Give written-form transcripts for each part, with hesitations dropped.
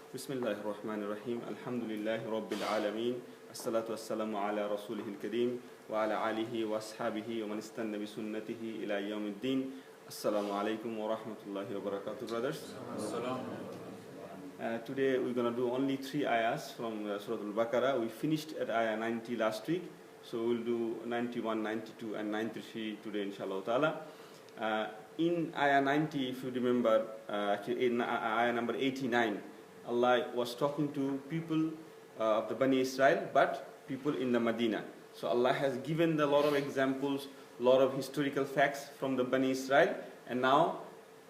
Bismillahir Rahmanir Rahim. Alhamdulillahi Rabbil Alameen. As-salatu was-salamu ala rasulihil kareem wa ala alihi wa ashabihi wa man istanna bi sunnatihi ila yawmiddin. Assalamu alaikum wa rahmatullahi wa barakatuh, brothers. Today we're going to do only 3 ayahs from Surah Al-Baqarah. We finished at ayah 90 last week, so we'll do 91, 92 and 93 today, inshallah ta'ala. In ayah 90, if you remember, actually in ayah number 89, Allah was talking to people of the Bani Israel, but people in the Medina. So Allah has given a lot of examples, a lot of historical facts from the Bani Israel, and now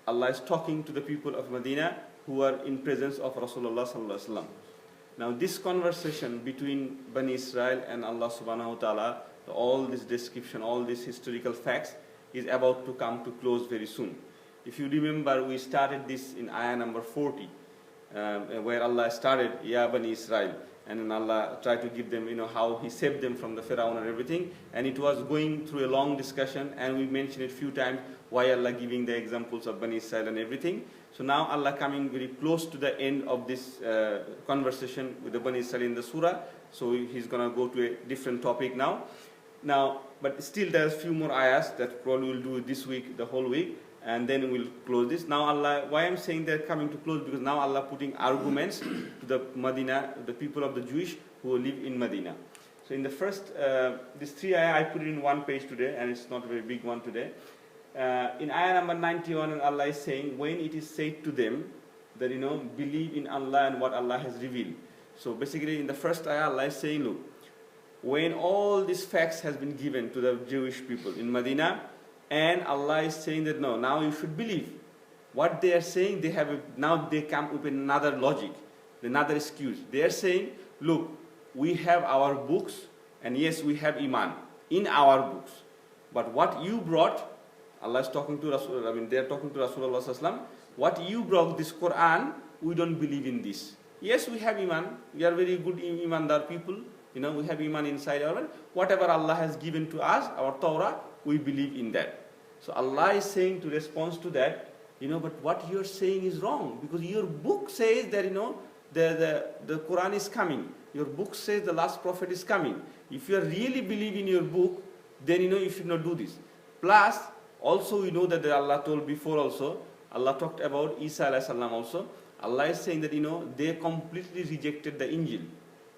Allah is talking to the people of Medina who are in presence of Rasulullah sallallahu alaihi wasallam. Now this conversation between Bani Israel and Allah subhanahu wa ta'ala, all this description, all these historical facts is about to come to close very soon. If you remember, we started this in ayah number 40, where Allah started, Ya Bani Israel, and then Allah tried to give them, how He saved them from the Pharaoh and everything, and it was going through a long discussion, and we mentioned it a few times, why Allah giving the examples of Bani Israel and everything. So now Allah coming very close to the end of this conversation with the Bani Israel in the surah, so He's going to go to a different topic now. But still there's a few more ayahs that probably we'll do this week, the whole week, and then we'll close this. Now Allah, why I'm saying they're coming to close, because now Allah putting arguments to the Medina, the people of the Jewish who live in Medina. So in the first, these 3 ayah, I put it in one page today, and it's not a very big one today. In ayah number 91, Allah is saying, when it is said to them that, believe in Allah and what Allah has revealed. So basically in the first ayah, Allah is saying, look, when all these facts has been given to the Jewish people in Medina, and Allah is saying that no, now you should believe. What they are saying, now they come with another logic, another excuse. They are saying, look, we have our books, and yes, we have Iman in our books. But what you brought, Allah is talking to Rasulullah, they are talking to Rasulullah sallallahu alaihi wasallam, what you brought, this Quran, we don't believe in this. Yes, we have Iman, we are very good Imandar people, we have Iman inside our mind. Whatever Allah has given to us, our Torah, we believe in that. So Allah is saying to respond to that, but what you're saying is wrong, because your book says that, the Quran is coming. Your book says the last prophet is coming. If you really believe in your book, then, you should not do this. Plus, also we know that Allah told before also, Allah talked about Isa alayhi salam also. Allah is saying that, they completely rejected the Injil.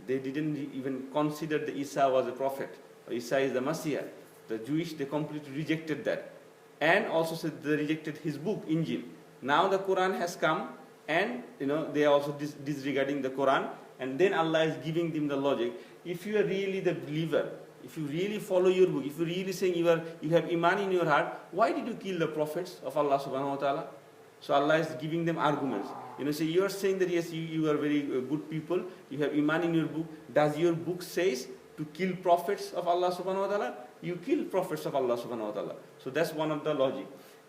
They didn't even consider that Isa was a prophet, or Isa is the Messiah. The Jewish, they completely rejected that. And also said they rejected his book, Injil. Now the Quran has come, and they are also disregarding the Quran. And then Allah is giving them the logic. If you are really the believer, if you really follow your book, if you really saying you have Iman in your heart, why did you kill the prophets of Allah subhanahu wa ta'ala? So Allah is giving them arguments. So you are saying that yes, you are very good people, you have Iman in your book. Does your book says to kill prophets of Allah subhanahu wa ta'ala? You kill prophets of Allah subhanahu wa ta'ala. So that's one of the logic.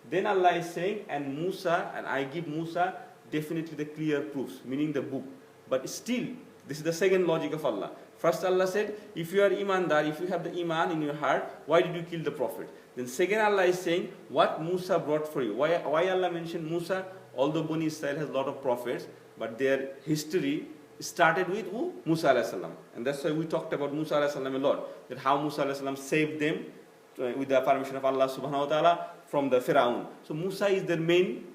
Then Allah is saying, and Musa, and I give Musa definitely the clear proofs, meaning the book. But still, this is the second logic of Allah. First Allah said, if you are Imandar, if you have the Iman in your heart, why did you kill the prophet? Then second Allah is saying, what Musa brought for you. Why Allah mentioned Musa? Although Bani Israel has a lot of prophets, but their history started with who? Musa alayhi salam. And that's why we talked about Musa alayhi salam a lot. That how Musa alayhi salam saved them with the permission of Allah subhanahu wa ta'ala from the Pharaoh. So Musa is their main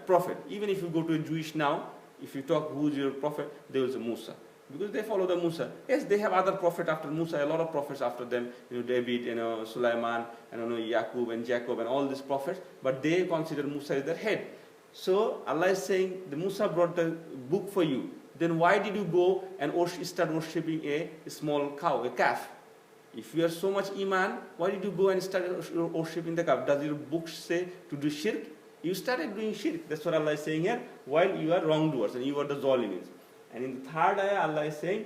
prophet. Even if you go to a Jewish now, if you talk who's your prophet, they will say Musa. Because they follow the Musa. Yes, they have other prophet after Musa, a lot of prophets after them, David, Sulaiman, and Yaqub and Jacob and all these prophets, but they consider Musa as their head. So Allah is saying, the Musa brought the book for you. Then why did you go and start worshipping a small cow, a calf? If you are so much Iman, why did you go and start worshipping the calf? Does your book say to do shirk? You started doing shirk. That's what Allah is saying here, while you are wrongdoers and you are the zalimins. And in the third ayah, Allah is saying,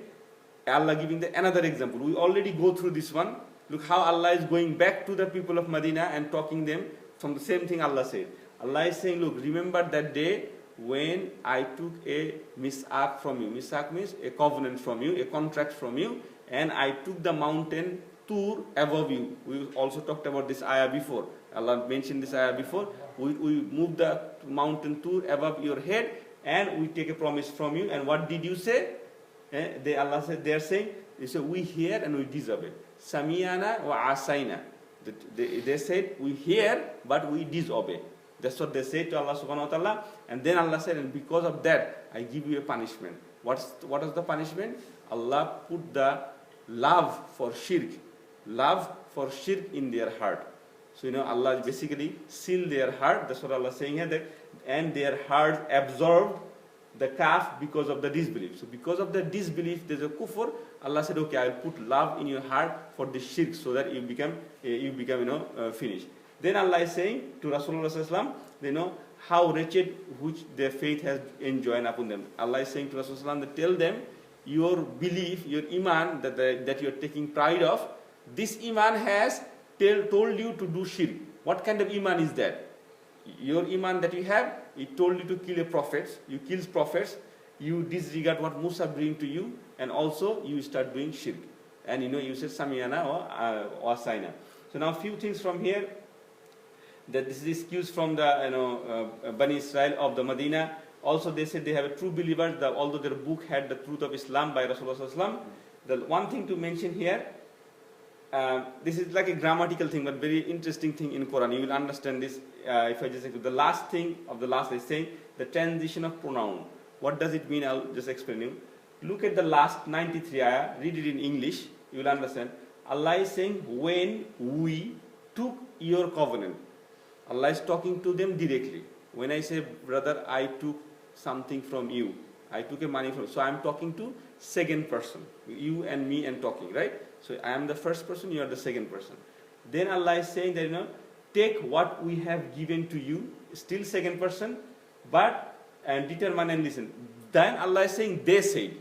Allah giving another example. We already go through this one. Look how Allah is going back to the people of Medina and talking them from the same thing Allah said. Allah is saying, look, remember that day when I took a misak from you. Misak means a covenant from you, a contract from you, and I took the mountain Tur above you. We also talked about this ayah before. Allah mentioned this ayah before. We moved the mountain Tur above your head, and we take a promise from you. And what did you say? Allah said, they are saying, they say, we hear and we disobey. Samiyana wa asaina. They said, we hear, but we disobey. That's what they said to Allah subhanahu wa ta'ala. And then Allah said, and because of that, I give you a punishment. What is the punishment? Allah put the love for shirk in their heart. So, Allah basically sealed their heart. That's what Allah is saying here. And their hearts absorbed the kaf because of the disbelief. So, because of the disbelief, there's a kufr. Allah said, okay, I'll put love in your heart for the shirk so that you become finished. Then Allah is saying to Rasulullah sallallahu alaihi wasallam, how wretched which their faith has enjoined upon them. Allah is saying to Rasulullah, that tell them, your belief, your iman that you're taking pride of, this iman has told you to do shirk. What kind of iman is that? Your iman that you have, it told you to kill a prophet, you kill prophets, you disregard what Musa bring to you, and also you start doing shirk. And you said Samiyana or Asaina. So now a few things from here, that this is excuse from the Bani Israel of the Medina. Also they said they have a true believer, although their book had the truth of Islam by Rasulullah sallallahu alaihi wasallam. The one thing to mention here, this is like a grammatical thing, but very interesting thing in Quran. You will understand this if I just say the last thing of the last is saying the transition of pronoun. What does it mean? I'll just explain you. Look at the last 93 ayah, read it in English, you will understand. Allah is saying, when we took your covenant. Allah is talking to them directly. When I say, brother, I took something from you, I took a money from you. So I am talking to second person, you and me and talking, right? So I am the first person, you are the second person. Then Allah is saying that, take what we have given to you, still second person, and determine and listen. Then Allah is saying, they said.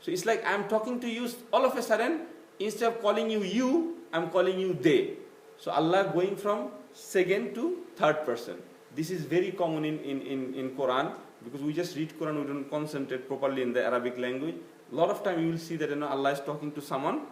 So it's like I am talking to you, all of a sudden, instead of calling you, I am calling you they. So Allah going from second to third person. This is very common in Quran, because we just read Quran, we don't concentrate properly in the Arabic language. A lot of time you will see that Allah is talking to someone,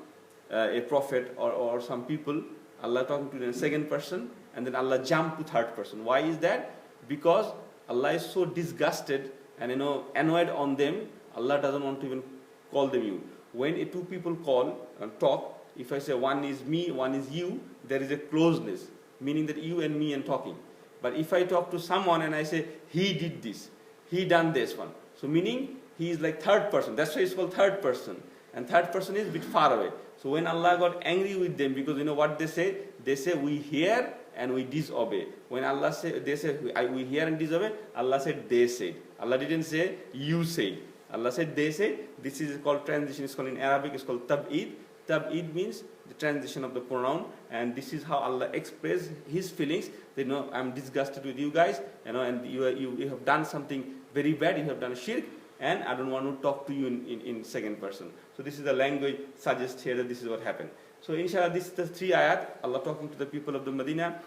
a prophet or some people, Allah talking to them second person, and then Allah jump to third person. Why is that? Because Allah is so disgusted and annoyed on them, Allah doesn't want to even call them you. When two people call and talk, if I say one is me, one is you, there is a closeness, meaning that you and me and talking. But if I talk to someone and I say, he did this, he done this one, so meaning he is like third person. That's why it's called third person. And third person is a bit far away. So when Allah got angry with them, because what they say? They say, we hear and we disobey. When Allah say, they say, we hear and disobey, Allah said, they said. Allah didn't say, you said. Allah said, they said. This is called transition. It's called in Arabic, it's called tab'id. Tab'id means the transition of the pronoun, and this is how Allah expressed His feelings. I'm disgusted with you guys, and you have done something very bad. You have done shirk, and I don't want to talk to you in second person. So this is the language suggests here that this is what happened. So inshallah, this is the 3 ayat, Allah talking to the people of the Medina.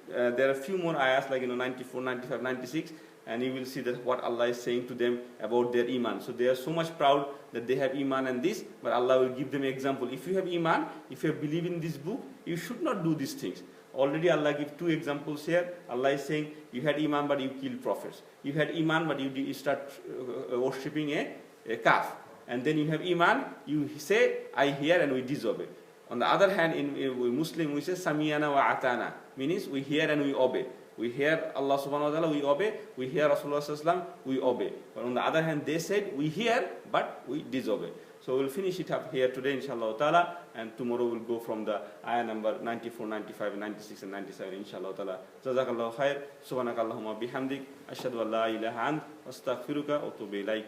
There are a few more ayats like 94, 95, 96, and you will see that what Allah is saying to them about their iman. So they are so much proud that they have iman and this, but Allah will give them an example. If you have iman, if you believe in this book, you should not do these things. Already Allah gives 2 examples here. Allah is saying, you had iman but you killed prophets. You had iman but you start worshipping a calf. And then you have iman, you say, I hear and we disobey. On the other hand, in Muslim we say, Samiyana wa atana, means we hear and we obey. We hear Allah subhanahu wa ta'ala, we obey. We hear Rasulullah sallallahu alaihi wasallam, we obey. But on the other hand, they said, we hear, but we disobey. So we'll finish it up here today, inshallah ta'ala. And tomorrow we'll go from the ayah number 94, 95, 96, and 97, inshallah ta'ala. Jazakallahu khair. Subhanakallahumma bihamdik. Ashhadu an la ilaha ant. Astaghfiruka wa atubu ilaik.